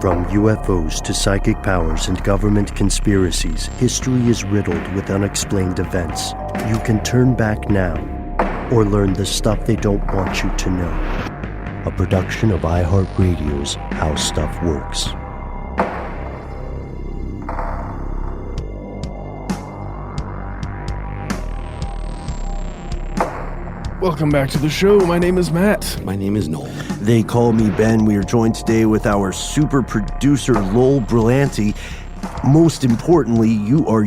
From UFOs to psychic powers and government conspiracies, history is riddled with unexplained events. You can turn back now or learn the stuff they don't want you to know. A production of iHeartRadio's How Stuff Works. Welcome back to the show. My name is Matt. My name is Noel. They call me Ben. We are joined today with our super producer, Lowell Brillanti. Most importantly, you are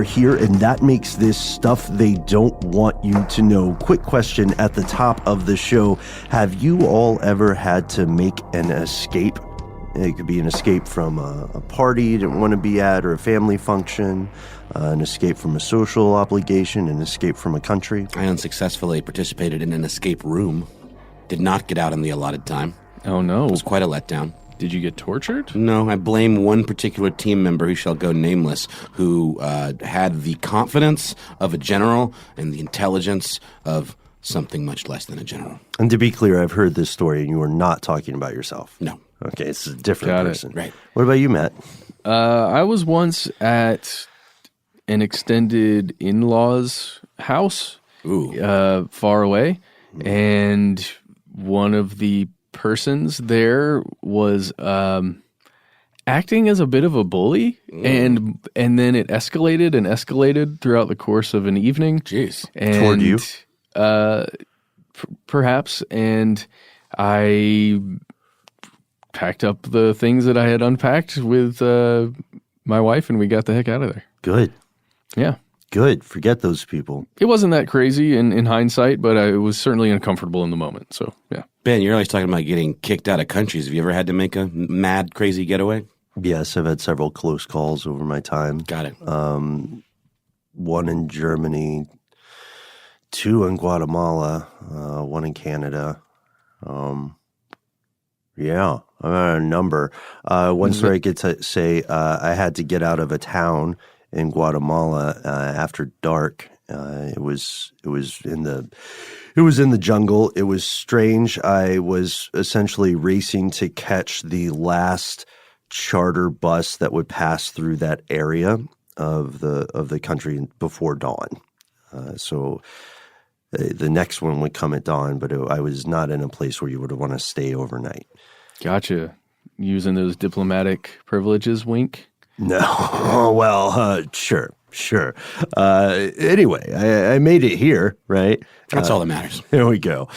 here, and that makes this stuff they don't want you to know. Quick question at the top of the show. Have you all ever had to make an escape? It could be an escape from a party you didn't want to be at, or a family function, an escape from a social obligation, an escape from a country. I unsuccessfully participated in an escape room. Did not get out in the allotted time. Oh, no. It was quite a letdown. Did you get tortured? No, I blame one particular team member who shall go nameless, who had the confidence of a general and the intelligence of something much less than a general. And to be clear, I've heard this story, and you are not talking about yourself. No. Okay, it's a different person. Right. What about you, Matt? I was once at an extended in-laws house far away, and one of the persons there was acting as a bit of a bully, and then it escalated throughout the course of an evening. Jeez. And, toward you? Perhaps, and I packed up the things that I had unpacked with my wife, and we got the heck out of there. Good. Yeah. Good. Forget those people. It wasn't that crazy in hindsight, but it was certainly uncomfortable in the moment. So, yeah. Ben, you're always talking about getting kicked out of countries. Have you ever had to make a mad, crazy getaway? Yes, I've had several close calls over my time. Got it. One in Germany, 2 in Guatemala, 1 in Canada. Yeah, I've had a number. One story I get to say, I had to get out of a town in Guatemala after dark. It was in the jungle. It was strange. I was essentially racing to catch the last charter bus that would pass through that area of the country before dawn. So the next one would come at dawn, but I was not in a place where you would want to stay overnight. Gotcha. Using those diplomatic privileges, wink? No. Oh, well, sure. Anyway, I made it here, right? That's all that matters. Here we go.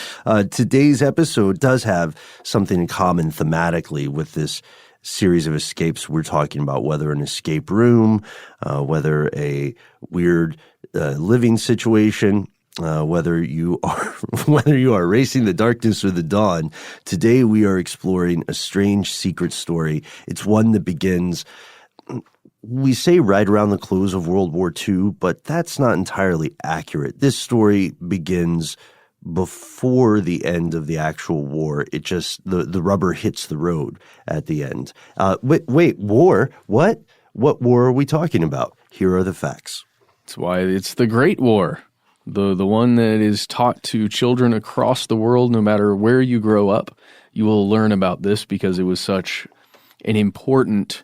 Today's episode does have something in common thematically with this series of escapes we're talking about, whether an escape room, whether a weird living situation, whether you are racing the darkness or the dawn. Today we are exploring a strange secret story. It's one that begins, we say, right around the close of World War II, but that's not entirely accurate. This story begins before the end of the actual war. It just, the rubber hits the road at the end. Wait, war? What? What war are we talking about? Here are the facts. That's why it's the Great War. The one that is taught to children across the world, no matter where you grow up. You will learn about this because it was such an important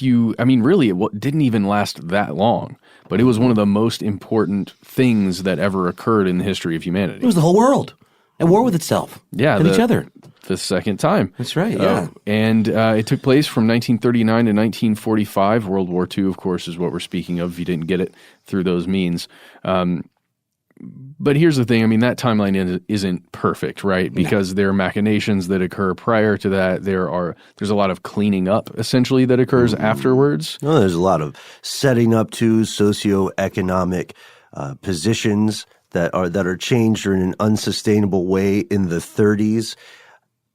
really, it didn't even last that long, but it was one of the most important things that ever occurred in the history of humanity. It was the whole world at war with itself. Yeah. And each other. The second time. That's right, yeah. And it took place from 1939 to 1945. World War II, of course, is what we're speaking of, if you didn't get it through those means. But here's the thing. I mean, that timeline isn't perfect, right? Because there are machinations that occur prior to that. There's a lot of cleaning up, essentially, that occurs afterwards. Well, there's a lot of setting up to socioeconomic positions that are changed in an unsustainable way in the 30s.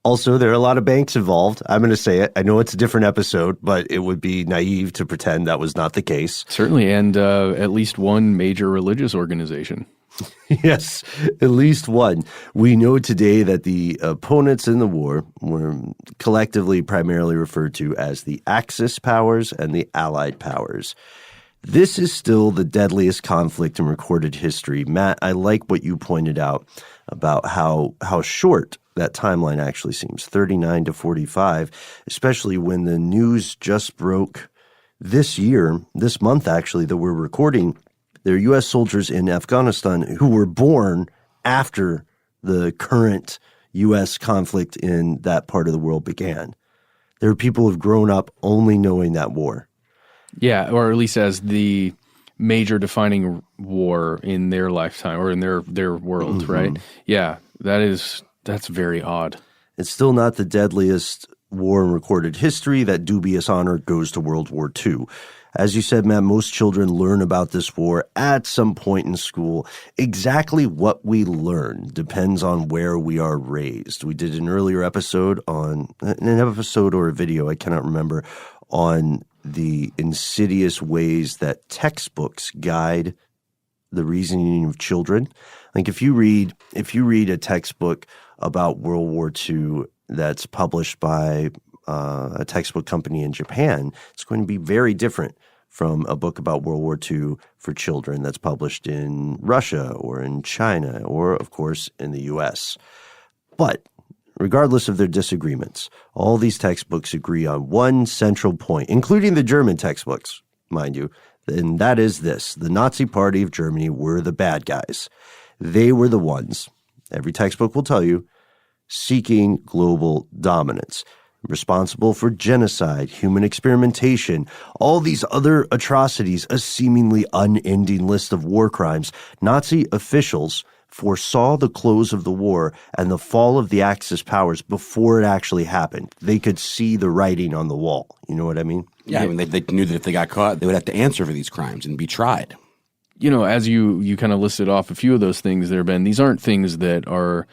Also, there are a lot of banks involved. I'm going to say it. I know it's a different episode, but it would be naive to pretend that was not the case. Certainly, and at least one major religious organization. Yes, at least one. We know today that the opponents in the war were collectively primarily referred to as the Axis powers and the Allied powers. This is still the deadliest conflict in recorded history. Matt, I like what you pointed out about how short that timeline actually seems, 39 to 45, especially when the news just broke this month actually, that we're recording. There are U.S. soldiers in Afghanistan who were born after the current U.S. conflict in that part of the world began. There are people who've grown up only knowing that war. Yeah, or at least as the major defining war in their lifetime or in their world, right? Yeah, that's very odd. It's still not the deadliest war in recorded history. That dubious honor goes to World War II. As you said, Matt, most children learn about this war at some point in school. Exactly what we learn depends on where we are raised. We did an earlier episode or a video, I cannot remember, on the insidious ways that textbooks guide the reasoning of children. Like if you read a textbook about World War II that's published by a textbook company in Japan, it's going to be very different from a book about World War II for children that's published in Russia or in China or, of course, in the U.S. But regardless of their disagreements, all these textbooks agree on one central point, including the German textbooks, mind you, and that is this: the Nazi Party of Germany were the bad guys. They were the ones, every textbook will tell you, seeking global dominance, responsible for genocide, human experimentation, all these other atrocities, a seemingly unending list of war crimes. Nazi officials foresaw the close of the war and the fall of the Axis powers before it actually happened. They could see the writing on the wall. You know what I mean? Yeah, I mean, they knew that if they got caught, they would have to answer for these crimes and be tried. You know, as you kind of listed off a few of those things there, Ben, these aren't things that are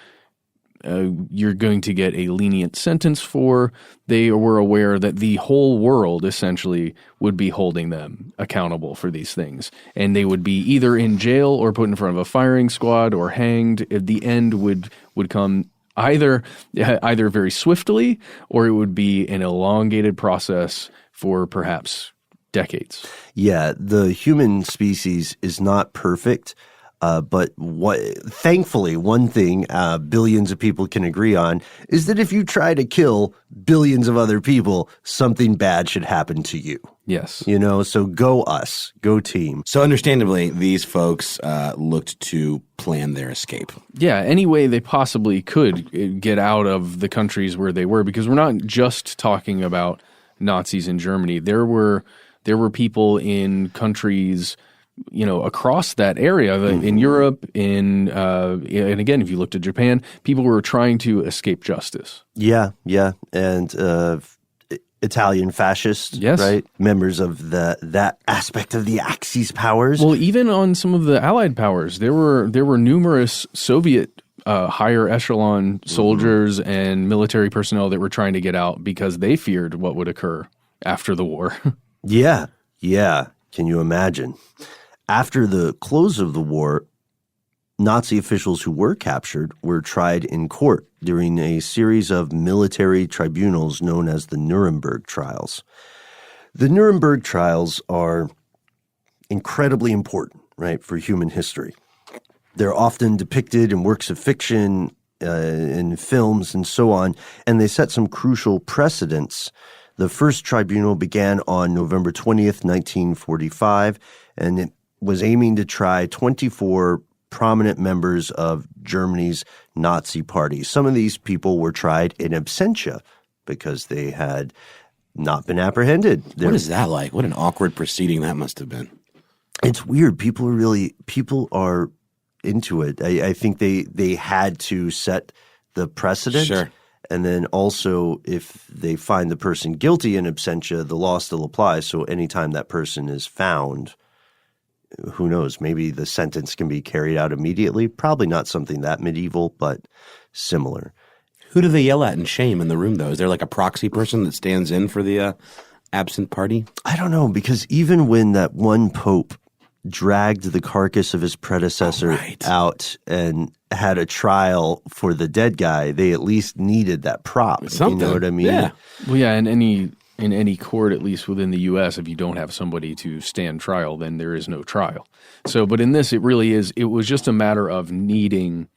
you're going to get a lenient sentence for. They were aware that the whole world essentially would be holding them accountable for these things. And they would be either in jail or put in front of a firing squad or hanged. At the end would come either very swiftly, or it would be an elongated process for perhaps decades. Yeah, the human species is not perfect. But thankfully, one thing billions of people can agree on is that if you try to kill billions of other people, something bad should happen to you. Yes. You know, so go us, go team. So understandably, these folks looked to plan their escape. Yeah, any way they possibly could get out of the countries where they were, because we're not just talking about Nazis in Germany. There were people in countries, you know, across that area, in Europe, and again, if you looked at Japan, people were trying to escape justice. Yeah, and Italian fascists, yes, right? Members of that aspect of the Axis powers. Well, even on some of the Allied powers, there were numerous Soviet higher echelon soldiers and military personnel that were trying to get out because they feared what would occur after the war. Yeah. Can you imagine? After the close of the war, Nazi officials who were captured were tried in court during a series of military tribunals known as the Nuremberg trials. The Nuremberg trials are incredibly important, right, for human history. They're often depicted in works of fiction, in films, and so on, and they set some crucial precedents. The first tribunal began on November 20th, 1945, and it was aiming to try 24 prominent members of Germany's Nazi party. Some of these people were tried in absentia because they had not been apprehended. What is that like? What an awkward proceeding that must have been. It's weird. People are into it. I think they had to set the precedent. Sure. And then also, if they find the person guilty in absentia, the law still applies. So anytime that person is found, who knows, maybe the sentence can be carried out immediately. Probably not something that medieval, but similar. Who do they yell at and shame in the room, though? Is there like a proxy person that stands in for the absent party? I don't know, because even when that one pope dragged the carcass of his predecessor out and had a trial for the dead guy, they at least needed that prop. Something. You know what I mean? Yeah. Well, yeah, in any court, at least within the U.S., if you don't have somebody to stand trial, then there is no trial. So, but in this, it was just a matter of needing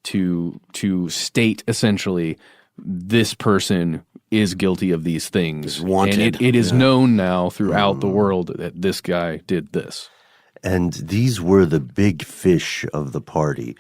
to state essentially this person is guilty of these things. Wanted. And it is known now throughout the world that this guy did this. And these were the big fish of the party.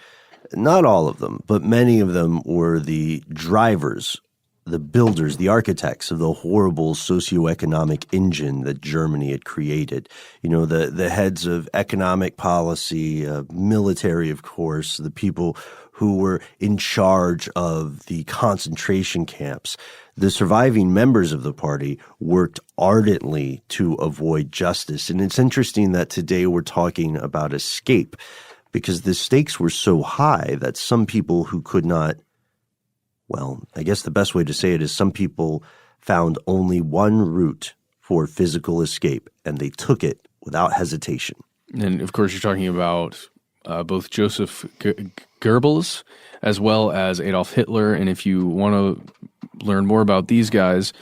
Not all of them, but many of them were the drivers, the builders, the architects of the horrible socioeconomic engine that Germany had created. You know, the heads of economic policy, military, of course, the people who were in charge of the concentration camps. The surviving members of the party worked ardently to avoid justice. And it's interesting that today we're talking about escape, because the stakes were so high that some people who could not, well, I guess the best way to say it is some people found only one route for physical escape, and they took it without hesitation. And of course, you're talking about both Joseph Goebbels as well as Adolf Hitler. And if you want to learn more about these guys,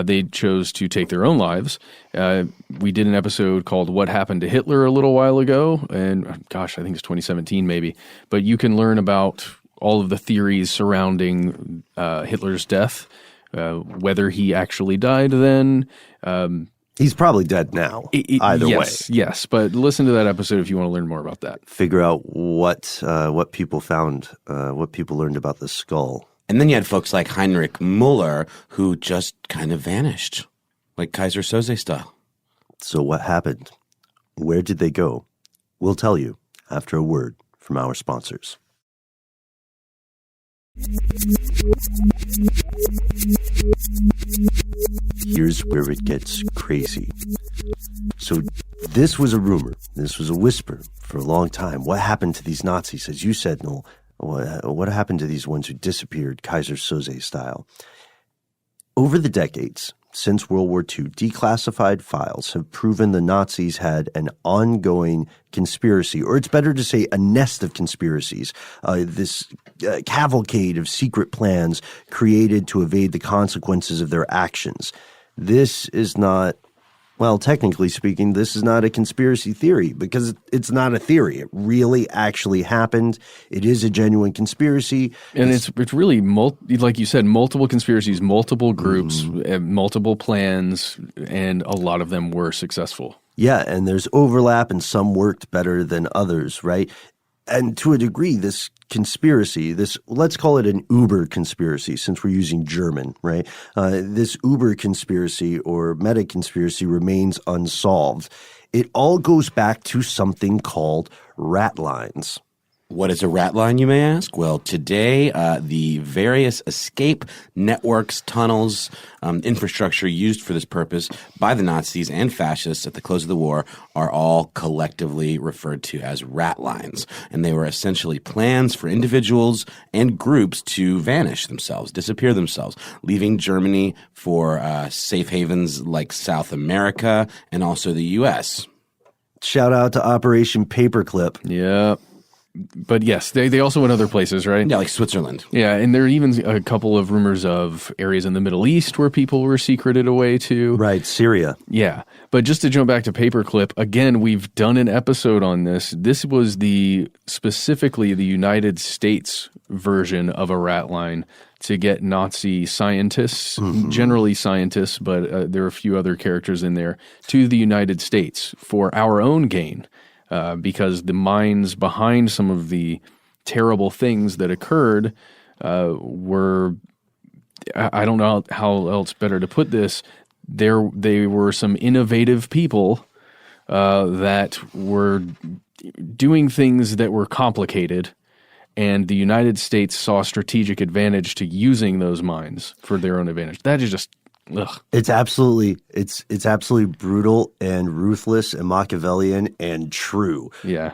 they chose to take their own lives. We did an episode called What Happened to Hitler a little while ago. And gosh, I think it's 2017 maybe. But you can learn about all of the theories surrounding Hitler's death, whether he actually died then. He's probably dead now, either way. Yes, but listen to that episode if you want to learn more about that. Figure out what people found, what people learned about the skull. And then you had folks like Heinrich Müller who just kind of vanished, like Kaiser Soze style. So what happened? Where did they go? We'll tell you after a word from our sponsors. Here's where it gets crazy. So this was a rumor. This was a whisper for a long time. What happened to these Nazis? As you said, Noel, what happened to these ones who disappeared, Kaiser Soze style? Over the decades, since World War II, declassified files have proven the Nazis had an ongoing conspiracy, or it's better to say a nest of conspiracies, this cavalcade of secret plans created to evade the consequences of their actions. This is not, well, technically speaking, this is not a conspiracy theory because it's not a theory. It really actually happened. It is a genuine conspiracy. And it's really, like you said, multiple conspiracies, multiple groups, multiple plans, and a lot of them were successful. Yeah, and there's overlap and some worked better than others, right? And to a degree, this conspiracy, let's call it an Uber conspiracy since we're using German, right? This Uber conspiracy or meta conspiracy remains unsolved. It all goes back to something called ratlines. What is a ratline, you may ask? Well, today, the various escape networks, tunnels, infrastructure used for this purpose by the Nazis and fascists at the close of the war are all collectively referred to as ratlines. And they were essentially plans for individuals and groups to vanish themselves, disappear themselves, leaving Germany for safe havens like South America and also the U.S. Shout out to Operation Paperclip. Yeah. But yes, they also went other places, right? Yeah, like Switzerland. Yeah, and there are even a couple of rumors of areas in the Middle East where people were secreted away to. Right, Syria. Yeah, but just to jump back to Paperclip, again, we've done an episode on this. This was specifically the United States version of a ratline to get Nazi scientists, generally scientists, but there are a few other characters in there, to the United States for our own gain. Because the minds behind some of the terrible things that occurred were, I don't know how else better to put this, they were some innovative people that were doing things that were complicated, and the United States saw strategic advantage to using those minds for their own advantage. That is just... Ugh. It's absolutely brutal and ruthless and Machiavellian and true. Yeah.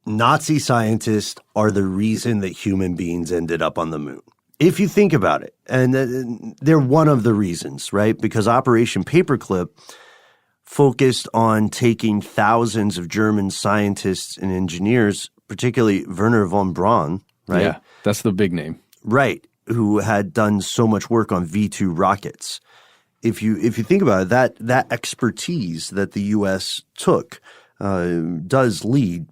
Nazi scientists are the reason that human beings ended up on the moon. If you think about it, and they're one of the reasons, right? Because Operation Paperclip focused on taking thousands of German scientists and engineers, particularly Wernher von Braun, right? Yeah, that's the big name. Right. Who had done so much work on V-2 rockets. If you think about it, that expertise that the U.S. took does lead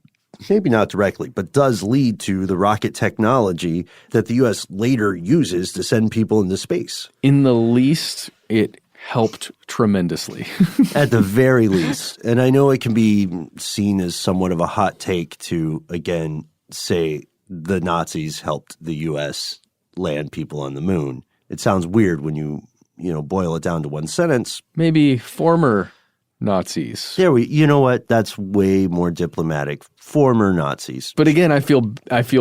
maybe not directly, but does lead to the rocket technology that the U.S. later uses to send people into space. In the least, it helped tremendously. At the very least. And I know it can be seen as somewhat of a hot take to, again, say the Nazis helped the U.S. land people on the moon. It sounds weird when you boil it down to one sentence. Maybe former Nazis. You know what? That's way more diplomatic. Former Nazis. But again, I feel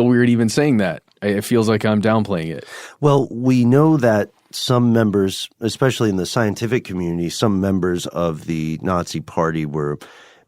weird even saying that. It feels like I'm downplaying it. Well, we know that some members, especially in the scientific community, some members of the Nazi Party were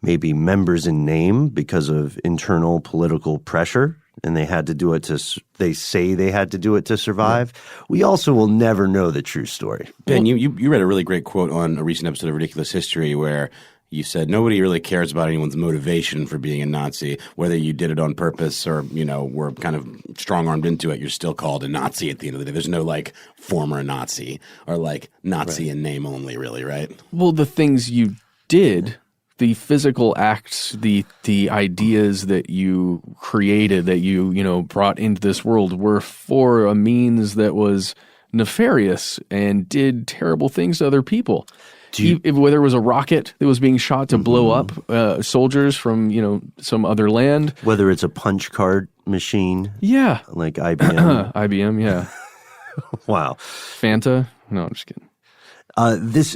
maybe members in name because of internal political pressure, and they had to do it they say they had to do it to survive. Yeah. We also will never know the true story. Ben, you read a really great quote on a recent episode of Ridiculous History where you said nobody really cares about anyone's motivation for being a Nazi, whether you did it on purpose or, were kind of strong-armed into it. You're still called a Nazi at the end of the day. There's no former Nazi or Nazi in name only, really, right? Well, the things you did, the physical acts, the ideas that you created, that you brought into this world were for a means that was nefarious and did terrible things to other people. Whether it was a rocket that was being shot to blow up soldiers from some other land, whether it's a punch card machine, like IBM, IBM, yeah. Wow, Fanta. No, I'm just kidding. This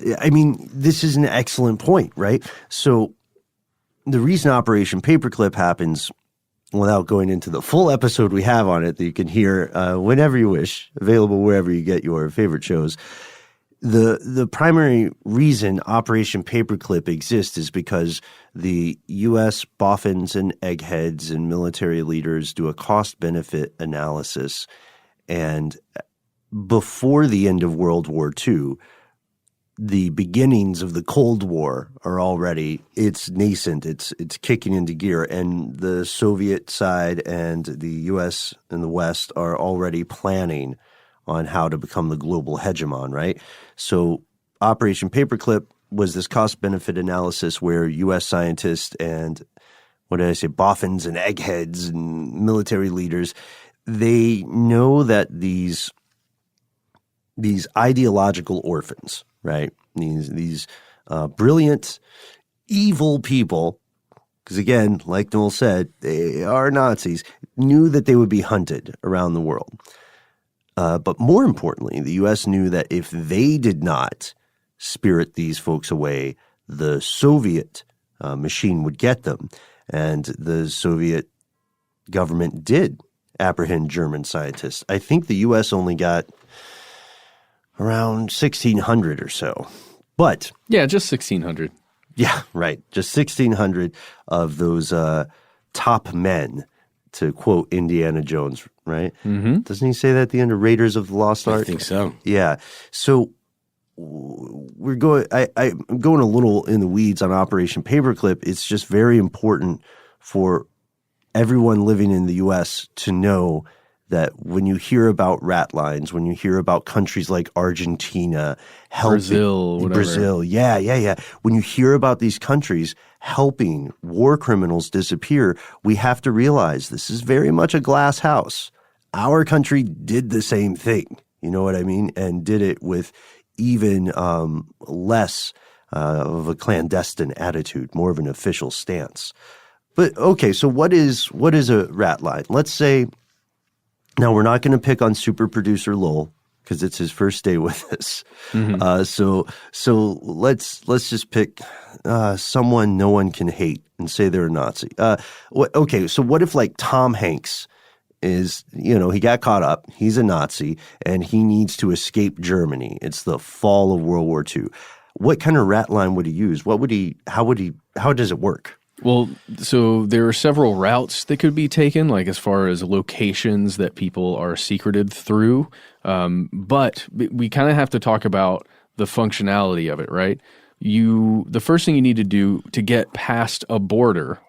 is an excellent point, right? So the reason Operation Paperclip happens, without going into the full episode we have on it that you can hear whenever you wish, available wherever you get your favorite shows. The primary reason Operation Paperclip exists is because the U.S. boffins and eggheads and military leaders do a cost-benefit analysis. And before the end of World War II, the beginnings of the Cold War are already – it's nascent. It's kicking into gear. And the Soviet side and the U.S. and the West are already planning on how to become the global hegemon, right? So Operation Paperclip was this cost-benefit analysis where U.S. scientists and, boffins and eggheads and military leaders, they know that these ideological orphans, right? These brilliant, evil people, because again, like Noel said, they are Nazis, knew that they would be hunted around the world. But more importantly, the U.S. knew that if they did not spirit these folks away, the Soviet machine would get them. And the Soviet government did apprehend German scientists. I think the U.S. only got around 1,600 or so. But yeah, just 1,600. Yeah, right. Just 1,600 of those top men, to quote Indiana Jones, right? Mm-hmm. Doesn't he say that at the end of Raiders of the Lost Ark? I think so. Yeah. So we're going. I'm going a little in the weeds on Operation Paperclip. It's just very important for everyone living in the U.S. to know that when you hear about ratlines, when you hear about countries like Argentina, Brazil, yeah. When you hear about these countries helping war criminals disappear, we have to realize this is very much a glass house. Our country did the same thing, you know what I mean? And did it with even less of a clandestine attitude, more of an official stance. But okay, so what is a ratline? Let's say, now we're not going to pick on super producer Lowell because it's his first day with us. Mm-hmm. So let's just pick someone no one can hate and say they're a Nazi. Okay, so what if like Tom Hanks is, he got caught up, he's a Nazi, and he needs to escape Germany. It's the fall of World War II. What kind of rat line would he use? How does it work? Well, so there are several routes that could be taken, like as far as locations that people are secreted through. But we kind of have to talk about the functionality of it, right? The first thing you need to do to get past a border,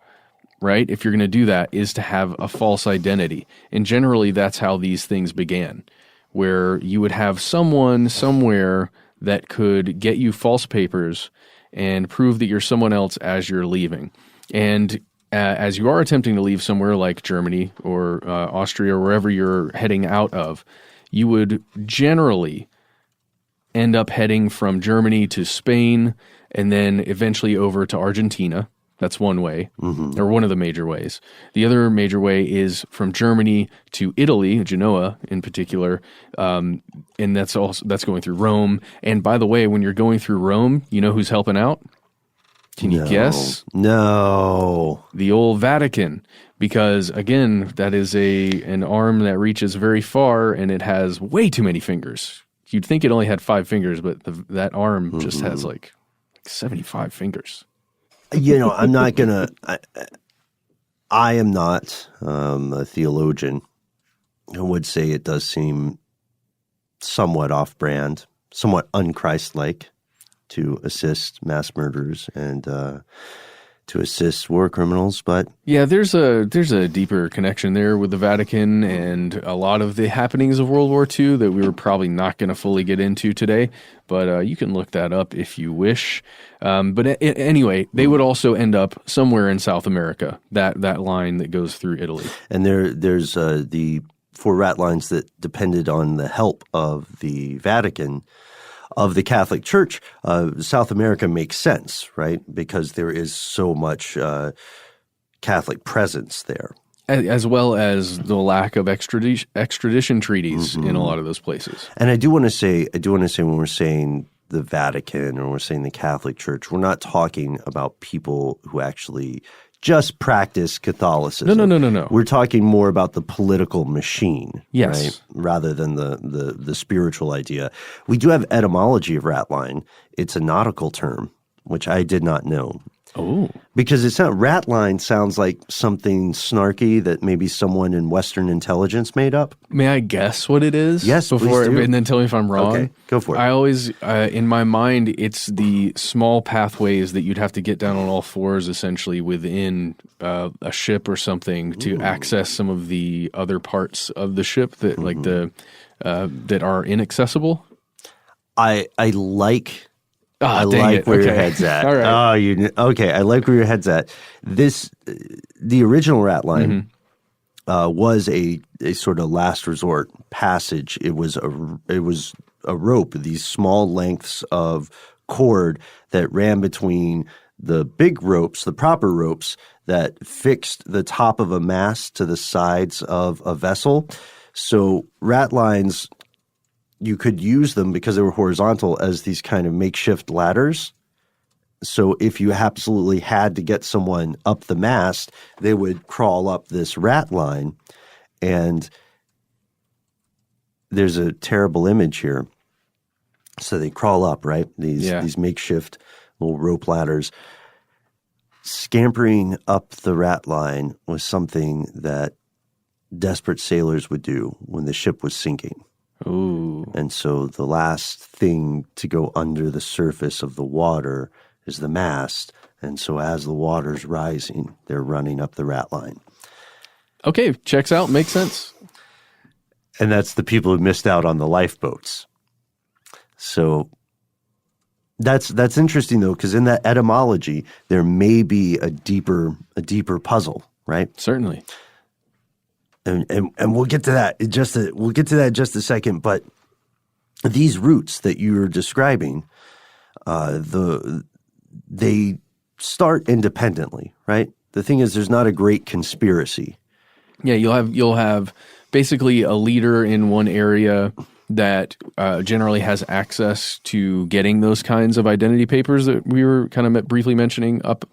right, if you're going to do that, is to have a false identity. And generally, that's how these things began, where you would have someone somewhere that could get you false papers and prove that you're someone else as you're leaving. And as you are attempting to leave somewhere like Germany or Austria or wherever you're heading out of, you would generally end up heading from Germany to Spain and then eventually over to Argentina. That's one way, or one of the major ways. The other major way is from Germany to Italy, Genoa in particular, and that's going through Rome. And by the way, when you're going through Rome, you know who's helping out? Can you guess? No. The old Vatican, because again, that is an arm that reaches very far, and it has way too many fingers. You'd think it only had 5 fingers, but that arm just has like 75 fingers. I'm not going to – I am not a theologian. I would say it does seem somewhat off-brand, somewhat un-Christ-like to assist mass murderers and to assist war criminals, but yeah, there's a deeper connection there with the Vatican and a lot of the happenings of World War II that we were probably not going to fully get into today, but you can look that up if you wish. But anyway, they would also end up somewhere in South America, that line that goes through Italy. And there's the 4 ratlines that depended on the help of the Vatican. Of the Catholic Church, South America makes sense, right? Because there is so much Catholic presence there. As well as the lack of extradition treaties in a lot of those places. And I do want to say when we're saying the Vatican or we're saying the Catholic Church, we're not talking about people who actually just practice Catholicism. No. We're talking more about the political machine, yes, right? Rather than the spiritual idea. We do have etymology of ratline. It's a nautical term, which I did not know. Oh. Because it's not – ratline sounds like something snarky that maybe someone in Western intelligence made up. May I guess what it is? Yes, please do. And then tell me if I'm wrong. Okay, go for it. I always in my mind, it's the small pathways that you'd have to get down on all fours essentially within a ship or something to access some of the other parts of the ship that like that are inaccessible. I like – I dang like it. where your Okay. head's at. All right. Okay. I like where your head's at. The original ratline was a sort of last resort passage. It was a rope, these small lengths of cord that ran between the big ropes, the proper ropes that fixed the top of a mast to the sides of a vessel. So ratlines, you could use them because they were horizontal as these kind of makeshift ladders. So if you absolutely had to get someone up the mast, they would crawl up this ratline. And there's a terrible image here. So they crawl up, right? These makeshift little rope ladders. Scampering up the ratline was something that desperate sailors would do when the ship was sinking. Ooh. And so the last thing to go under the surface of the water is the mast. And so as the water's rising, they're running up the ratline. Okay, checks out, makes sense. And that's the people who missed out on the lifeboats. So that's interesting though, because in that etymology, there may be a deeper puzzle, right? Certainly. And we'll get to that we'll get to that in just a second. But these routes that you're describing, they start independently, right? The thing is, there's not a great conspiracy. Yeah, you'll have basically a leader in one area that generally has access to getting those kinds of identity papers that we were kind of briefly mentioning up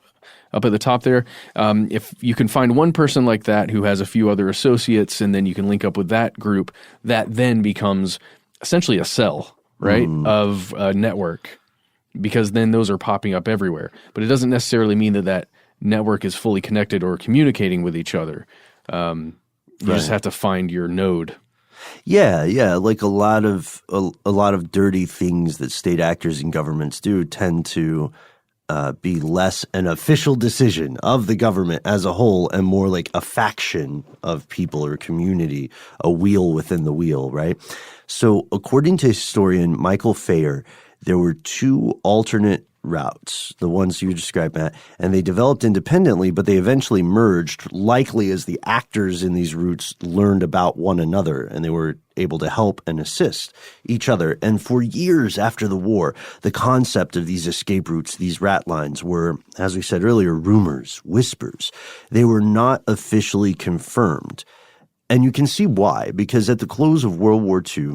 at the top there. If you can find one person like that who has a few other associates, and then you can link up with that group, that then becomes essentially a cell, right, of a network, because then those are popping up everywhere. But it doesn't necessarily mean that network is fully connected or communicating with each other. You just have to find your node. Yeah. Like a lot of dirty things that state actors and governments do tend to be less an official decision of the government as a whole and more like a faction of people or community, a wheel within the wheel, right? So according to historian Michael Fayer, there were 2 alternate routes, the ones you described, Matt, and they developed independently, but they eventually merged, likely as the actors in these routes learned about one another, and they were able to help and assist each other. And for years after the war, the concept of these escape routes, these ratlines, were, as we said earlier, rumors, whispers. They were not officially confirmed. And you can see why, because at the close of World War II,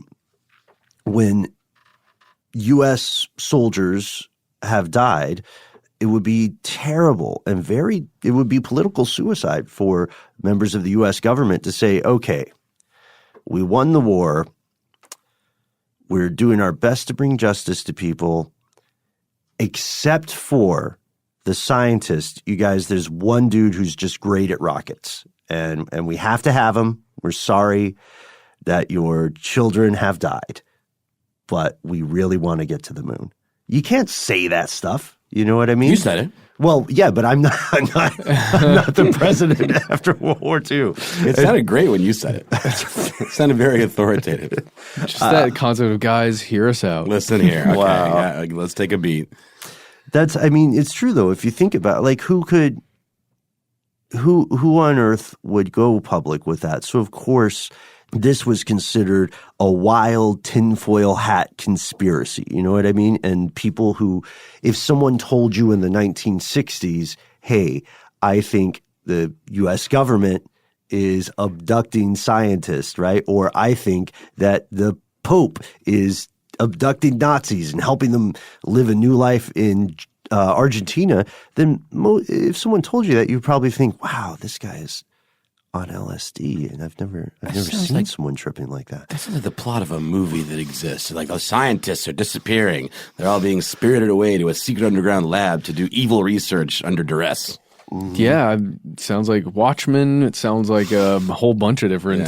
when U.S. soldiers have died, it would be terrible and it would be political suicide for members of the U.S. government to say, okay, we won the war. We're doing our best to bring justice to people, except for the scientist. You guys, there's one dude who's just great at rockets, and we have to have him. We're sorry that your children have died, but we really want to get to the moon. You can't say that stuff. You know what I mean? You said it. Well, yeah, but I'm not the president after World War II. It sounded great when you said it. It sounded very authoritative. Just that concept of, guys, hear us out. Listen here. Okay, Wow. yeah, let's take a beat. It's true though. If you think about it, like who on earth would go public with that? So of course, this was considered a wild tinfoil hat conspiracy. You know what I mean? And people who, if someone told you in the 1960s, hey, I think the U.S. government is abducting scientists, right? Or I think that the Pope is abducting Nazis and helping them live a new life in Argentina, then if someone told you that, you'd probably think, wow, this guy is on LSD, and I've never seen someone tripping like that. That's like the plot of a movie that exists. Like, scientists are disappearing. They're all being spirited away to a secret underground lab to do evil research under duress. Yeah, it sounds like Watchmen. It sounds like a whole bunch of different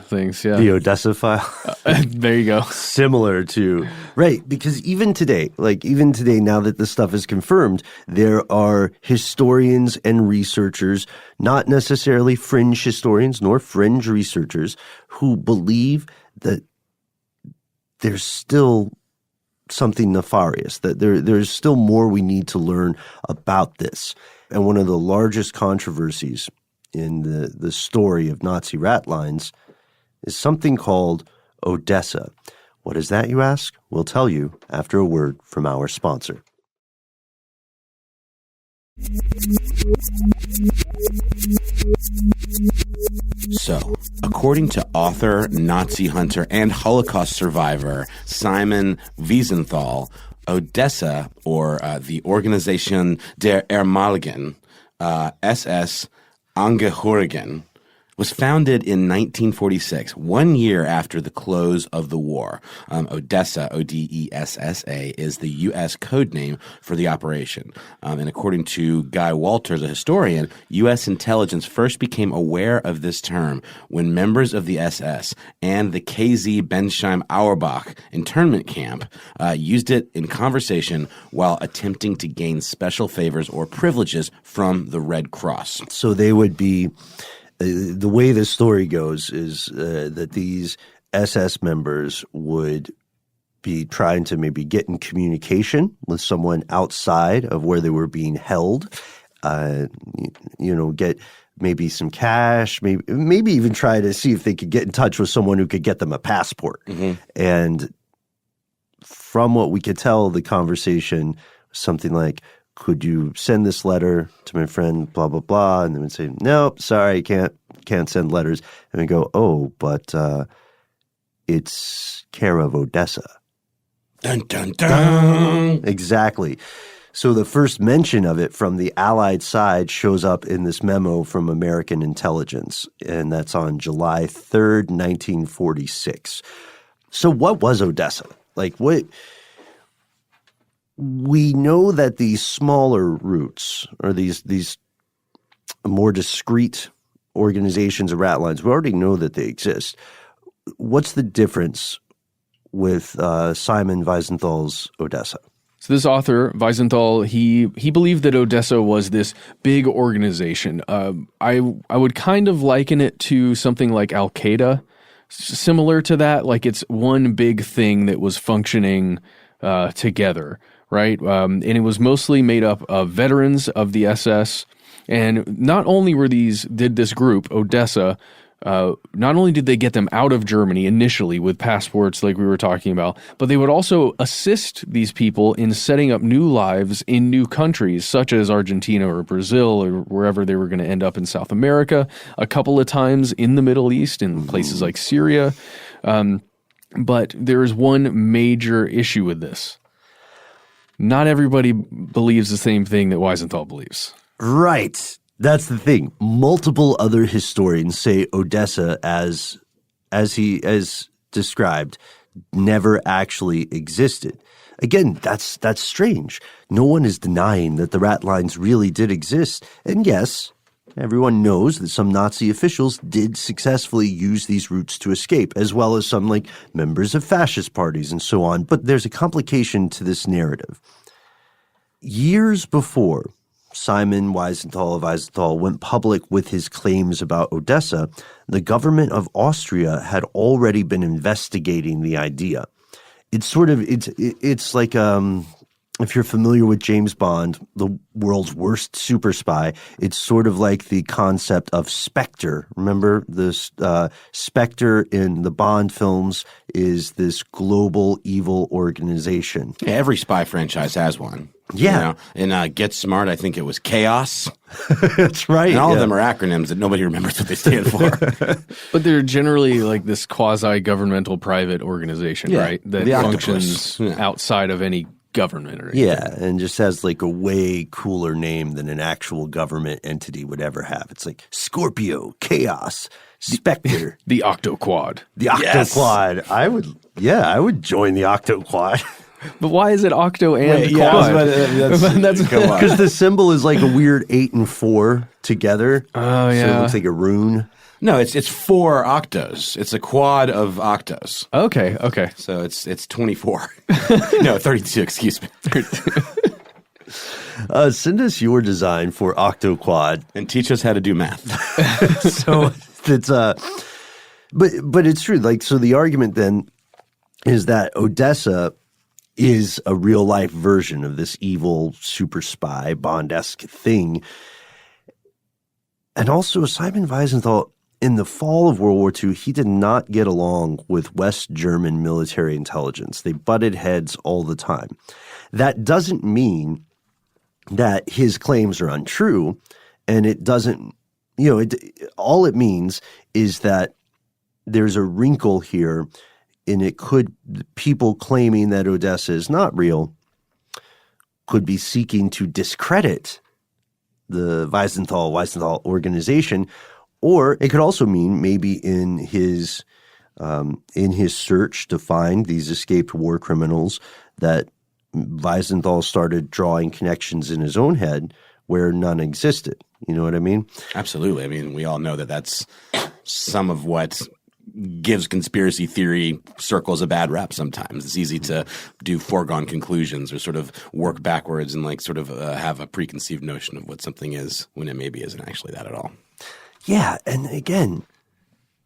things. Yeah, The Odessa File. There you go. Similar to, right, because even today, now that this stuff is confirmed, there are historians and researchers, not necessarily fringe historians nor fringe researchers, who believe that there's still something nefarious, that there's still more we need to learn about this. And one of the largest controversies in the story of Nazi ratlines is something called Odessa. What is that, you ask? We'll tell you after a word from our sponsor. So, according to author, Nazi hunter, and Holocaust survivor Simon Wiesenthal, Odessa, or the Organisation der Ehemaligen, SS Angehörigen, was founded in 1946, 1 year after the close of the war. Odessa, O-D-E-S-S-A, is the U.S. code name for the operation. And according to Guy Walters, a historian, U.S. intelligence first became aware of this term when members of the SS and the KZ Bensheim Auerbach internment camp used it in conversation while attempting to gain special favors or privileges from the Red Cross. So they would be... the way this story goes is that these SS members would be trying to maybe get in communication with someone outside of where they were being held, get maybe some cash, maybe even try to see if they could get in touch with someone who could get them a passport. Mm-hmm. And from what we could tell, the conversation was something like, could you send this letter to my friend, blah, blah, blah? And they would say, nope, sorry, can't send letters. And we go, oh, but it's care of Odessa. Dun, dun, dun. Exactly. So the first mention of it from the Allied side shows up in this memo from American intelligence, and that's on July 3rd, 1946. So what was Odessa? Like, what... We know that these smaller routes, or these more discrete organizations of ratlines, we already know that they exist. What's the difference with Simon Wiesenthal's Odessa? So this author, Wiesenthal, he believed that Odessa was this big organization. I would kind of liken it to something like Al-Qaeda, similar to that. Like it's one big thing that was functioning together, right? And it was mostly made up of veterans of the SS. And not only did this group, Odessa, not only did they get them out of Germany initially with passports like we were talking about, but they would also assist these people in setting up new lives in new countries, such as Argentina or Brazil or wherever they were going to end up in South America, a couple of times in the Middle East, in places like Syria. But there is one major issue with this. Not everybody believes the same thing that Wiesenthal believes. Right. That's the thing. Multiple other historians say Odessa, as described, never actually existed. Again, that's strange. No one is denying that the ratlines really did exist. And yes, everyone knows that some Nazi officials did successfully use these routes to escape, as well as some like members of fascist parties and so on. But there's a complication to this narrative. Years before Simon Wiesenthal of Wiesenthal went public with his claims about Odessa, the government of Austria had already been investigating the idea. It's like if you're familiar with James Bond, the world's worst super spy, it's sort of like the concept of Spectre. Remember this Spectre in the Bond films is this global evil organization. Yeah, every spy franchise has one. Yeah. You know? In Get Smart, I think it was Chaos. That's right. And all of them are acronyms that nobody remembers what they stand for. But they're generally like this quasi-governmental private organization, right? That functions outside of any government or anything. Yeah, and just has like a way cooler name than an actual government entity would ever have. It's like Scorpio, Chaos, Spectre. The Octoquad. The Octoquad. Yes. I would join the Octoquad. But why is it octo and quad? Because the symbol is like a weird 8 and 4 together. Oh, yeah. So it looks like a rune. No, it's 4 octos. It's a quad of octos. Okay. So it's 24. No, 32, excuse me. Send us your design for Octoquad. And teach us how to do math. So it's but it's true. Like, so the argument then is that Odessa is a real life version of this evil super spy Bond-esque thing. And also Simon Wiesenthal, in the fall of World War II, he did not get along with West German military intelligence. They butted heads all the time. That doesn't mean that his claims are untrue, and it doesn't, all it means is that there's a wrinkle here. And people claiming that Odessa is not real could be seeking to discredit the Wiesenthal organization, or it could also mean maybe in his search to find these escaped war criminals that Wiesenthal started drawing connections in his own head where none existed. You know what I mean? Absolutely. I mean, we all know that that's some of what gives conspiracy theory circles a bad rap sometimes. It's easy to do foregone conclusions or sort of work backwards and like sort of have a preconceived notion of what something is when it maybe isn't actually that at all. Yeah. And again,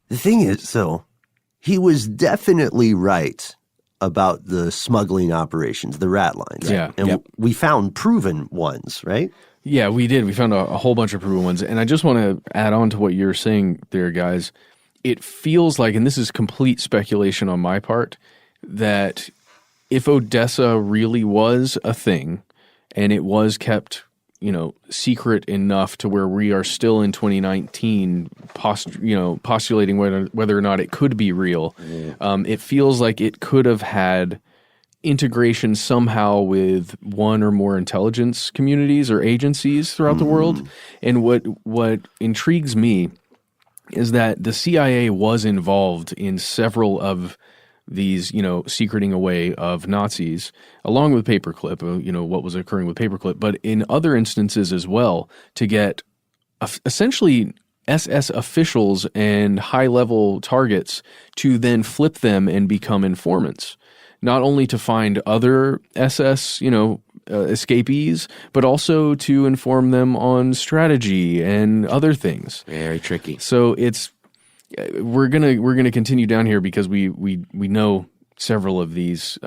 the thing is, so he was definitely right about the smuggling operations, the ratlines. Yeah. And we found proven ones, right? Yeah, we did. We found a whole bunch of proven ones. And I just want to add on to what you're saying there, guys. It feels like, and this is complete speculation on my part, that if Odessa really was a thing and it was kept, secret enough to where we are still in 2019 postulating whether or not it could be real, it feels like it could have had integration somehow with one or more intelligence communities or agencies throughout the world. And what intrigues me is that the CIA was involved in several of these, secreting away of Nazis, along with Paperclip, what was occurring with Paperclip, but in other instances as well, to get essentially SS officials and high-level targets to then flip them and become informants, not only to find other SS, escapees, but also to inform them on strategy and other things. Very tricky. So we're gonna continue down here because we know several of these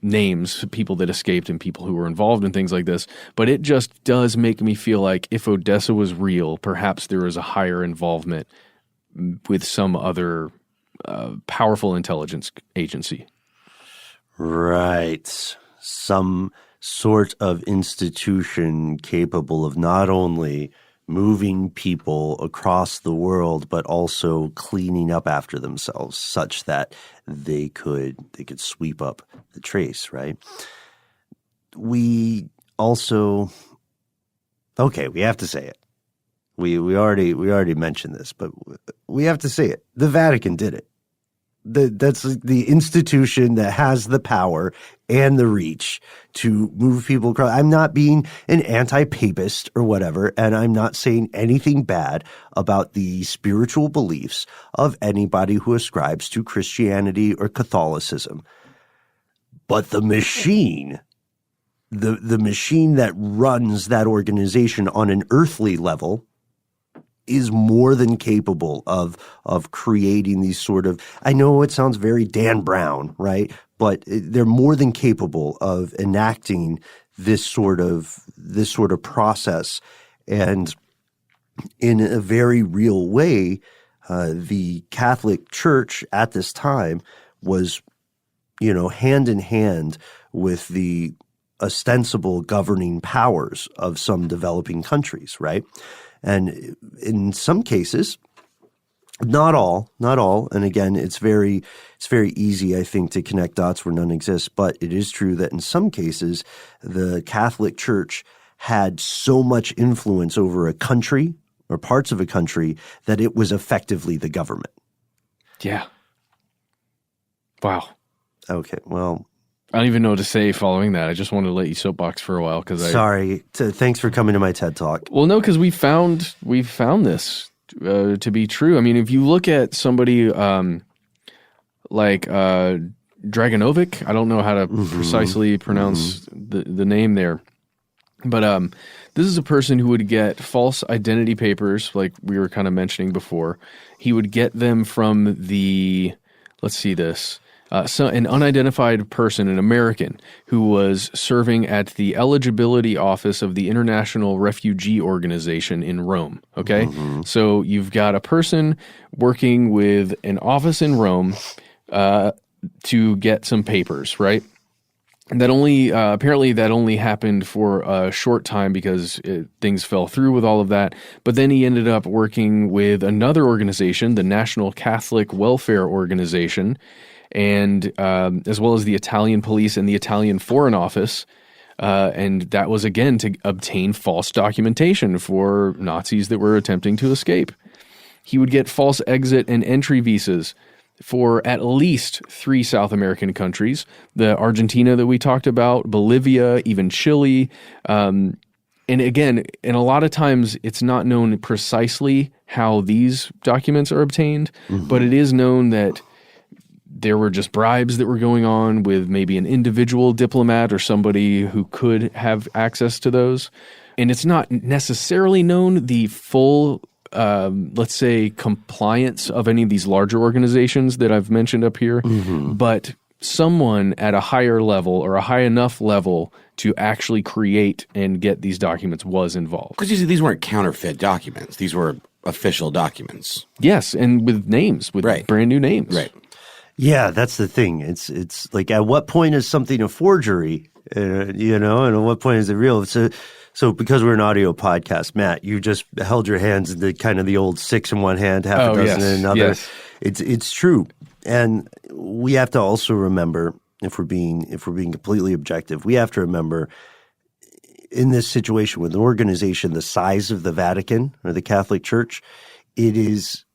names, people that escaped and people who were involved in things like this. But it just does make me feel like if Odessa was real, perhaps there was a higher involvement with some other powerful intelligence agency. Right. Some sort of institution capable of not only moving people across the world, but also cleaning up after themselves such that they could sweep up the trace, right? We also, okay, we have to say it. We already mentioned this, but we have to say it. The Vatican did it. That's the institution that has the power and the reach to move people across. I'm not being an anti-papist or whatever, and I'm not saying anything bad about the spiritual beliefs of anybody who ascribes to Christianity or Catholicism. But the machine, the machine that runs that organization on an earthly level is more than capable of creating these sort of, I know it sounds very Dan Brown, right? But they're more than capable of enacting this sort of process. And in a very real way, the Catholic Church at this time was, hand in hand with the ostensible governing powers of some developing countries, right? And in some cases, not all, and again, it's very easy, I think, to connect dots where none exist, but it is true that in some cases, the Catholic Church had so much influence over a country or parts of a country that it was effectively the government. Yeah. Wow. Okay, well, I don't even know what to say following that. I just wanted to let you soapbox for a while because thanks for coming to my TED Talk. Well, no, because we found this to be true. I mean, if you look at somebody like Draganovic, I don't know how to precisely pronounce the name there, but this is a person who would get false identity papers, like we were kind of mentioning before. He would get them from let's see this. An unidentified person, an American, who was serving at the eligibility office of the International Refugee Organization in Rome, okay? So you've got a person working with an office in Rome to get some papers, right? And that only happened for a short time because things fell through with all of that. But then he ended up working with another organization, the National Catholic Welfare Organization, and as well as the Italian police and the Italian Foreign Office. And that was, again, to obtain false documentation for Nazis that were attempting to escape. He would get false exit and entry visas for at least 3 South American countries, the Argentina that we talked about, Bolivia, even Chile. And again, and a lot of times it's not known precisely how these documents are obtained, but it is known that there were just bribes that were going on with maybe an individual diplomat or somebody who could have access to those. And it's not necessarily known the full, let's say, compliance of any of these larger organizations that I've mentioned up here, but someone at a higher level or a high enough level to actually create and get these documents was involved. Because you see, these weren't counterfeit documents. These were official documents. Yes, and with names, with brand new names. Right. Yeah, that's the thing. It's like, at what point is something a forgery, and at what point is it real? So because we're an audio podcast, Matt, you just held your hands in the kind of the old 6 in one hand, half a dozen in another. Yes. It's true, and we have to also remember, if we're being completely objective, we have to remember in this situation with an organization the size of the Vatican or the Catholic Church, it is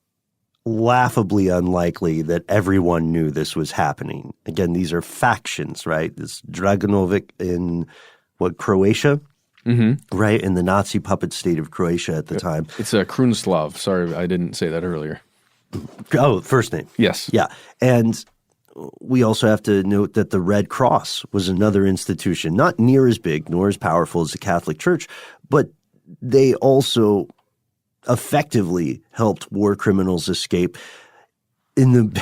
laughably unlikely that everyone knew this was happening. Again, these are factions, right? This Draganovic in Croatia, right? In the Nazi puppet state of Croatia at the time. It's Krunislav. Sorry, I didn't say that earlier. Oh, first name. Yes. Yeah. And we also have to note that the Red Cross was another institution, not near as big nor as powerful as the Catholic Church, but they also effectively helped war criminals escape. In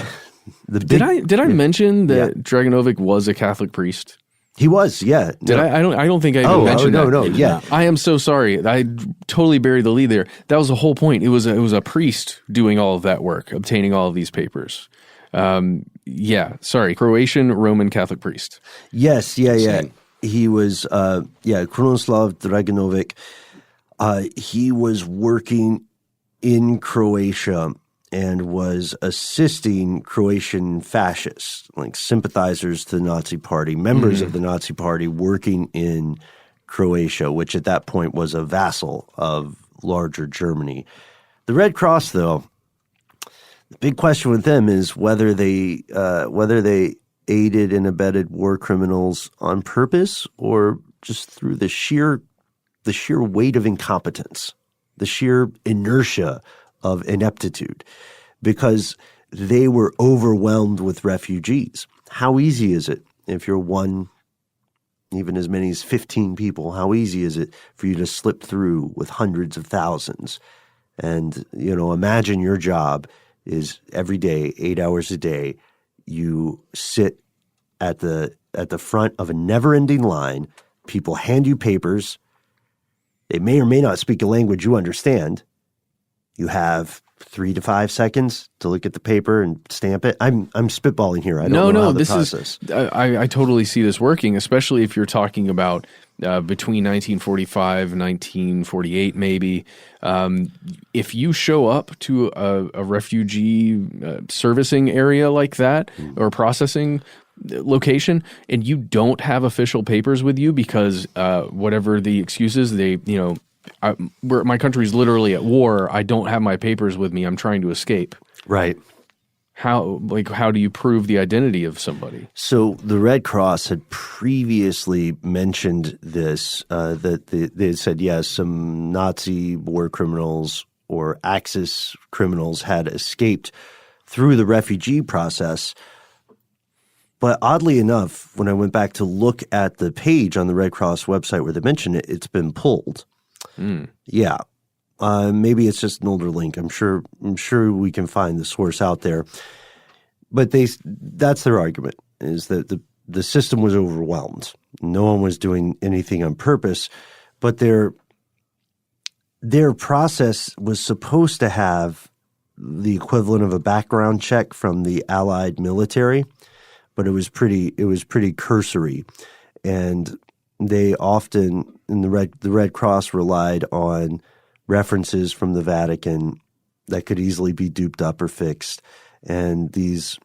Did I mention that Draganovic was a Catholic priest? He was, yeah. I don't think I even mentioned that. No, yeah. I am so sorry. I totally buried the lead there. That was the whole point. It was a priest doing all of that work, obtaining all of these papers. Croatian Roman Catholic priest. Yes, yeah. He was, Krunoslav Draganovic. He was working in Croatia and was assisting Croatian fascists, like sympathizers to the Nazi Party, members of the Nazi Party working in Croatia, which at that point was a vassal of larger Germany. The Red Cross, though, the big question with them is whether they aided and abetted war criminals on purpose or just through the sheer weight of incompetence, the sheer inertia of ineptitude, because they were overwhelmed with refugees. How easy is it if you're one, even as many as 15 people, how easy is it for you to slip through with hundreds of thousands? And, imagine your job is every day, 8 hours a day, you sit at the front of a never-ending line. People hand you papers. They may or may not speak a language you understand. You have 3 to 5 seconds to look at the paper and stamp it. I'm spitballing here. I don't know how the process. I totally see this working, especially if you're talking about between 1945 and 1948 maybe. If you show up to a refugee servicing area like that or processing location and you don't have official papers with you because whatever the excuses, my country's literally at war. I don't have my papers with me. I'm trying to escape. Right. How do you prove the identity of somebody? So the Red Cross had previously mentioned this, that they said, yes, some Nazi war criminals or Axis criminals had escaped through the refugee process. But oddly enough, when I went back to look at the page on the Red Cross website where they mentioned it, it's been pulled. Yeah. Maybe it's just an older link. I'm sure we can find the source out there. But that's their argument, is that the system was overwhelmed. No one was doing anything on purpose, but their process was supposed to have the equivalent of a background check from the Allied military, but it was pretty cursory. And they often, in the Red Cross, relied on references from the Vatican that could easily be duped up or fixed. And these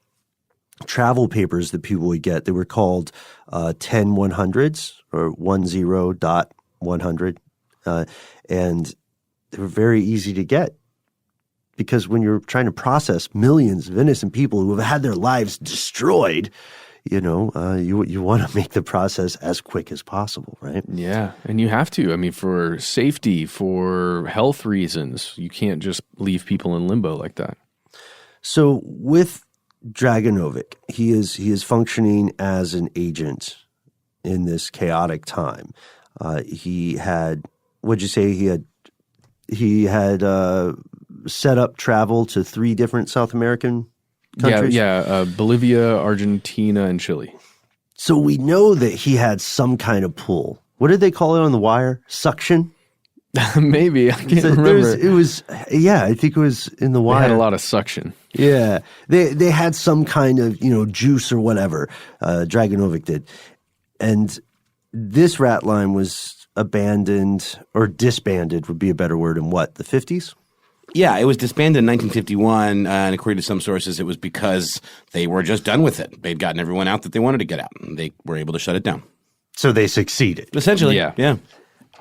travel papers that people would get, they were called 10-100s or 10.100. And they were very easy to get because when you're trying to process millions of innocent people who have had their lives destroyed, you want to make the process as quick as possible, right? Yeah, and you have to. I mean, for safety, for health reasons, you can't just leave people in limbo like that. So with Draganovic, he is functioning as an agent in this chaotic time. He had, what'd you say? He had set up travel to 3 different South American countries? Bolivia, Argentina, and Chile. So we know that he had some kind of pull. What did they call it on The Wire? Suction? Maybe. I can't remember. I think it was in The Wire. They had a lot of suction. Yeah. They had some kind of, juice or whatever. Draganovic did. And this rat line was abandoned or disbanded would be a better word in what, the 50s? Yeah, it was disbanded in 1951, and according to some sources, it was because they were just done with it. They'd gotten everyone out that they wanted to get out, and they were able to shut it down. So they succeeded. Essentially, yeah.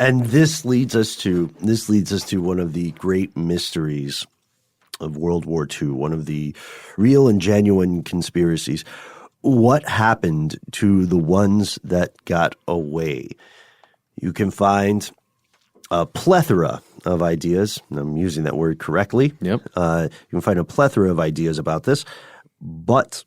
And this leads us to one of the great mysteries of World War II, one of the real and genuine conspiracies. What happened to the ones that got away? You can find a plethora of ideas. I'm using that word correctly. Yep. You can find a plethora of ideas about this, but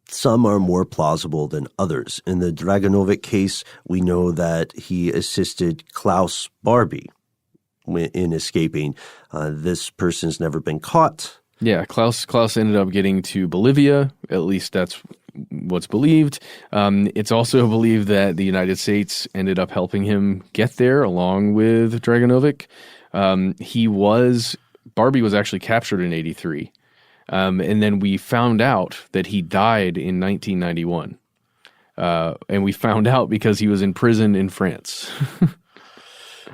some are more plausible than others. In the Draganovic case, we know that he assisted Klaus Barbie in escaping. This person's never been caught. Yeah, Klaus ended up getting to Bolivia. At least that's what's believed. It's also believed that the United States ended up helping him get there along with Draganovic. Barbie was actually captured in 1983. And then we found out that he died in 1991. And we found out because he was in prison in France.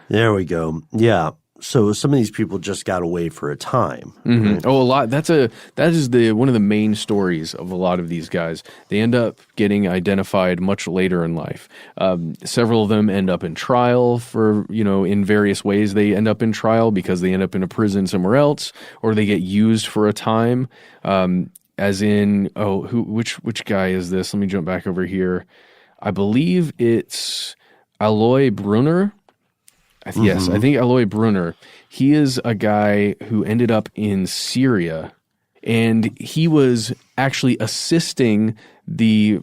There we go. Yeah. So some of these people just got away for a time. Mm-hmm. Right? Oh, a lot. That is one of the main stories of a lot of these guys. They end up getting identified much later in life. Several of them end up in trial for, in various ways. They end up in trial because they end up in a prison somewhere else, or they get used for a time. As in, which guy is this? Let me jump back over here. I believe it's Aloy Brunner. Yes, I think Aloy Brunner. He is a guy who ended up in Syria, and he was actually assisting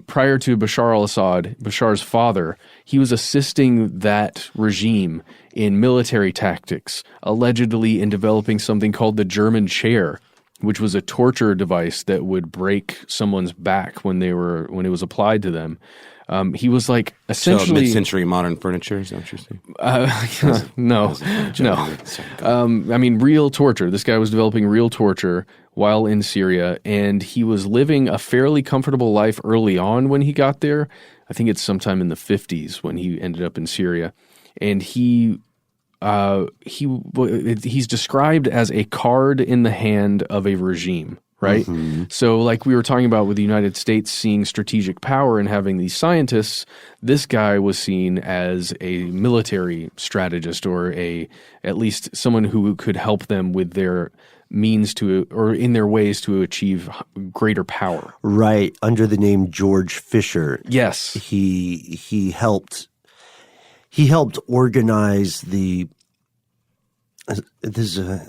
prior to Bashar al-Assad, Bashar's father, he was assisting that regime in military tactics, allegedly in developing something called the German chair, which was a torture device that would break someone's back when it was applied to them. He was like essentially mid-century modern furniture. Is that what you're saying? No. I mean, real torture. This guy was developing real torture while in Syria, and he was living a fairly comfortable life early on when he got there. I think it's sometime in the 50s when he ended up in Syria, and he's described as a card in the hand of a regime. Right? Mm-hmm. So like we were talking about with the United States seeing strategic power and having these scientists, this guy was seen as a military strategist or at least someone who could help them with their means or in their ways to achieve greater power. Right. Under the name George Fisher. Yes. He helped organize the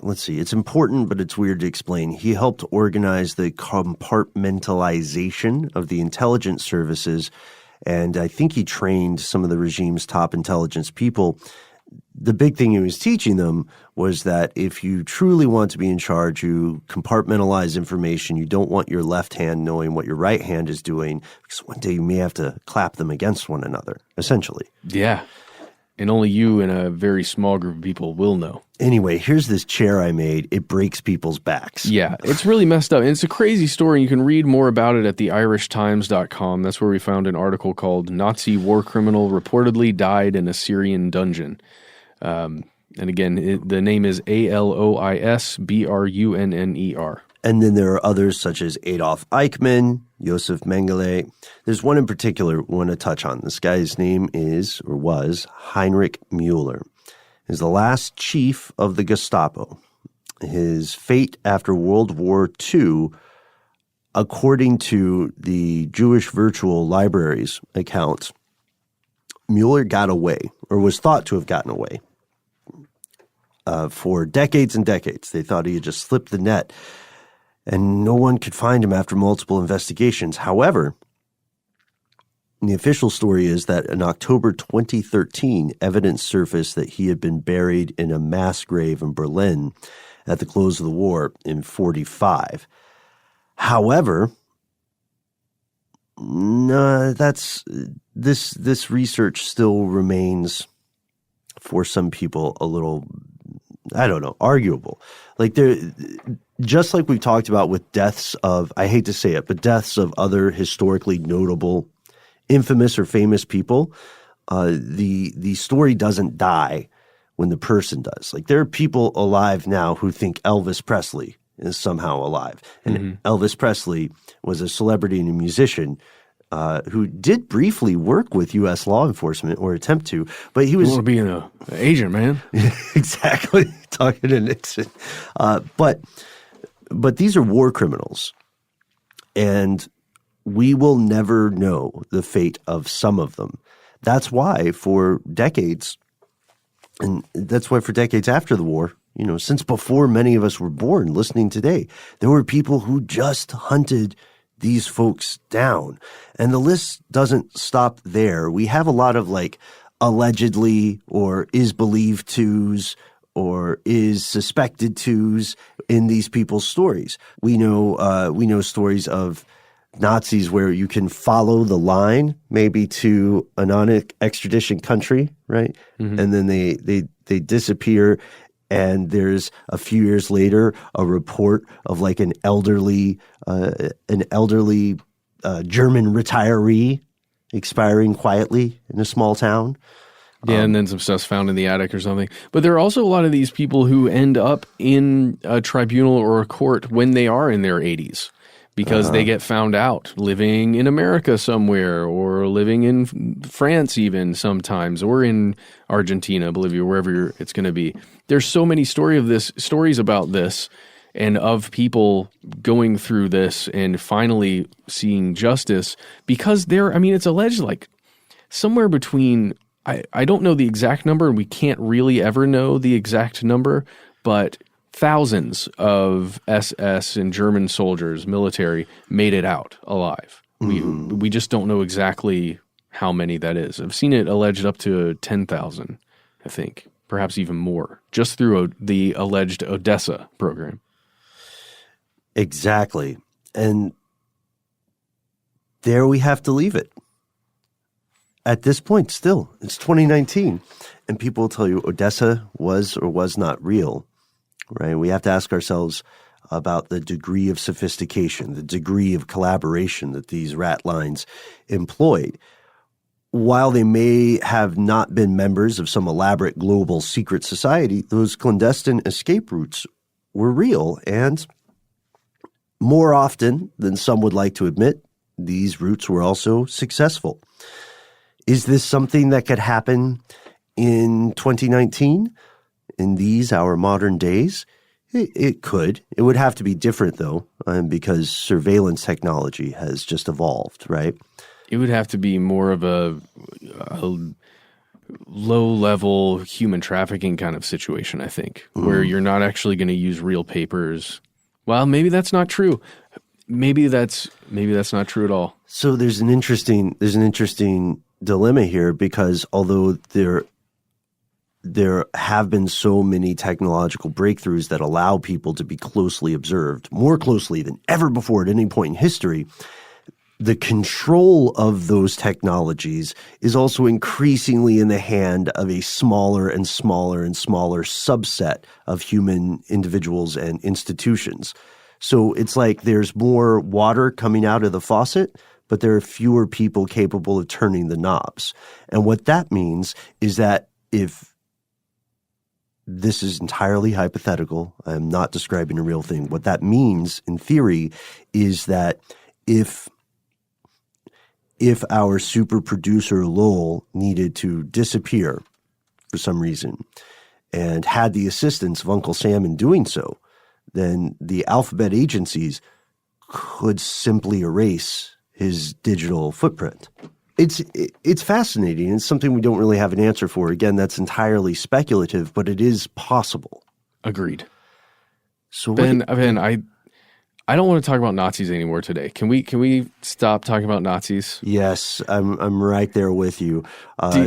let's see, it's important, but it's weird to explain. He helped organize the compartmentalization of the intelligence services, and I think he trained some of the regime's top intelligence people. The big thing he was teaching them was that if you truly want to be in charge, you compartmentalize information. You don't want your left hand knowing what your right hand is doing, because one day you may have to clap them against one another, essentially. Yeah. And only you and a very small group of people will know. Anyway, here's this chair I made. It breaks people's backs. Yeah, it's really messed up. And it's a crazy story. You can read more about it at theirishtimes.com. That's where we found an article called Nazi War Criminal Reportedly Died in a Syrian Dungeon. And again, the name is Aloisbrunner. And then there are others such as Adolf Eichmann, Josef Mengele. There's one in particular we want to touch on. This guy's name was Heinrich Müller. He's the last chief of the Gestapo. His fate after World War II, according to the Jewish Virtual Library's accounts, Müller got away, or was thought to have gotten away. For decades and decades, they thought he had just slipped the net, and no one could find him after multiple investigations. However, the official story is that in October 2013, evidence surfaced that he had been buried in a mass grave in Berlin at the close of the war in 1945. However, no, this research still remains, for some people, a little, I don't know, arguable. Like just like we've talked about with deaths of, I hate to say it, but deaths of other historically notable, infamous or famous people, the story doesn't die when the person does. Like there are people alive now who think Elvis Presley is somehow alive. And Elvis Presley was a celebrity and a musician who did briefly work with U.S. law enforcement or attempt to, but he was— You want to be an agent, man. Exactly. Talking to Nixon. But these are war criminals, and we will never know the fate of some of them. That's why for decades, and that's why for decades after the war, since before many of us were born, listening today, there were people who just hunted these folks down. And the list doesn't stop there. We have a lot of like allegedly or is believed to's or is suspected to's in these people's stories. We know stories of Nazis where you can follow the line maybe to a non-extradition country, right? Mm-hmm. And then they disappear, and there's a few years later a report of like an elderly German retiree expiring quietly in a small town. Yeah, and then some stuff's found in the attic or something. But there are also a lot of these people who end up in a tribunal or a court when they are in their 80s because they get found out living in America somewhere or living in France even sometimes, or in Argentina, Bolivia, wherever it's going to be. There's so many stories about this and of people going through this and finally seeing justice because it's alleged like somewhere between, I don't know the exact number, and we can't really ever know the exact number, but thousands of SS and German soldiers, military, made it out alive. Mm-hmm. We just don't know exactly how many that is. I've seen it alleged up to 10,000, I think, perhaps even more, just through the alleged Odessa program. Exactly. And there we have to leave it. At this point, still, it's 2019, and people will tell you Odessa was or was not real, right? We have to ask ourselves about the degree of sophistication, the degree of collaboration that these ratlines employed. While they may have not been members of some elaborate global secret society, those clandestine escape routes were real, and more often than some would like to admit, these routes were also successful. Is this something that could happen in 2019, in these, our modern days? It could. It would have to be different, though, because surveillance technology has just evolved, right? It would have to be more of a low-level human trafficking kind of situation, I think, where you're not actually going to use real papers. Well, maybe that's not true. Maybe that's not true at all. So there's an interesting dilemma here, because although there have been so many technological breakthroughs that allow people to be closely observed, more closely than ever before at any point in history, the control of those technologies is also increasingly in the hand of a smaller and smaller and smaller subset of human individuals and institutions. So it's like there's more water coming out of the faucet, but there are fewer people capable of turning the knobs. And what that means is that if this is entirely hypothetical, I'm not describing a real thing. What that means in theory is that if our super producer Lowell needed to disappear for some reason and had the assistance of Uncle Sam in doing so, then the alphabet agencies could simply erase his digital footprint. It's fascinating. It's something we don't really have an answer for. Again, that's entirely speculative, but it is possible. Agreed. So Ben, I don't want to talk about Nazis anymore today. Can we stop talking about Nazis? Yes, I'm right there with you.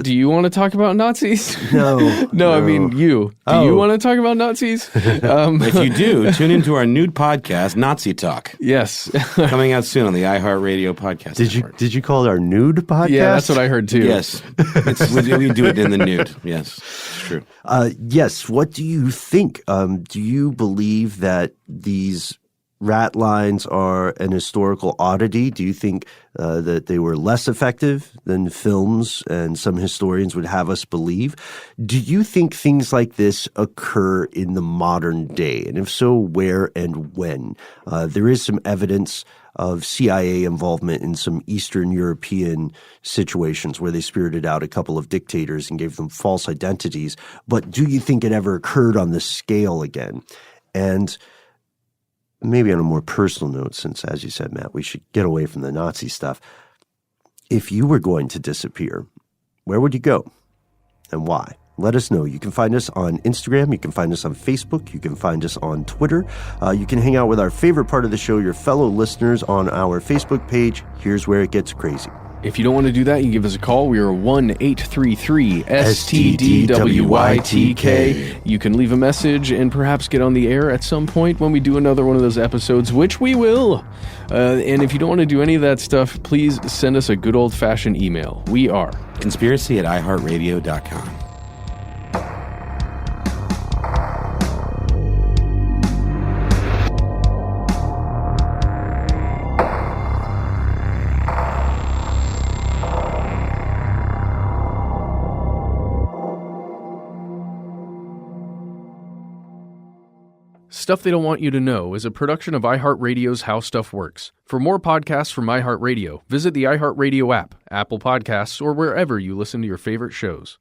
Do you want to talk about Nazis? No. No, I mean you. Do you want to talk about Nazis? If you do, tune into our nude podcast, Nazi Talk. Yes. Coming out soon on the iHeartRadio podcast network. Did you call it our nude podcast? Yeah, that's what I heard too. Yes. We do it in the nude. Yes, it's true. Yes. What do you think? Do you believe that these ratlines are an historical oddity? Do you think that they were less effective than films and some historians would have us believe? Do you think things like this occur in the modern day? And if so, where and when? There is some evidence of CIA involvement in some Eastern European situations where they spirited out a couple of dictators and gave them false identities. But do you think it ever occurred on this scale again? And maybe on a more personal note, since, as you said, Matt, we should get away from the Nazi stuff. If you were going to disappear, where would you go and why? Let us know. You can find us on Instagram. You can find us on Facebook. You can find us on Twitter. You can hang out with our favorite part of the show, your fellow listeners, on our Facebook page. Here's where it gets crazy. If you don't want to do that, you can give us a call. We are 1-833-STDWYTK. You can leave a message and perhaps get on the air at some point when we do another one of those episodes, which we will. And if you don't want to do any of that stuff, please send us a good old-fashioned email. We are conspiracy@iHeartRadio.com. Stuff They Don't Want You to Know is a production of iHeartRadio's How Stuff Works. For more podcasts from iHeartRadio, visit the iHeartRadio app, Apple Podcasts, or wherever you listen to your favorite shows.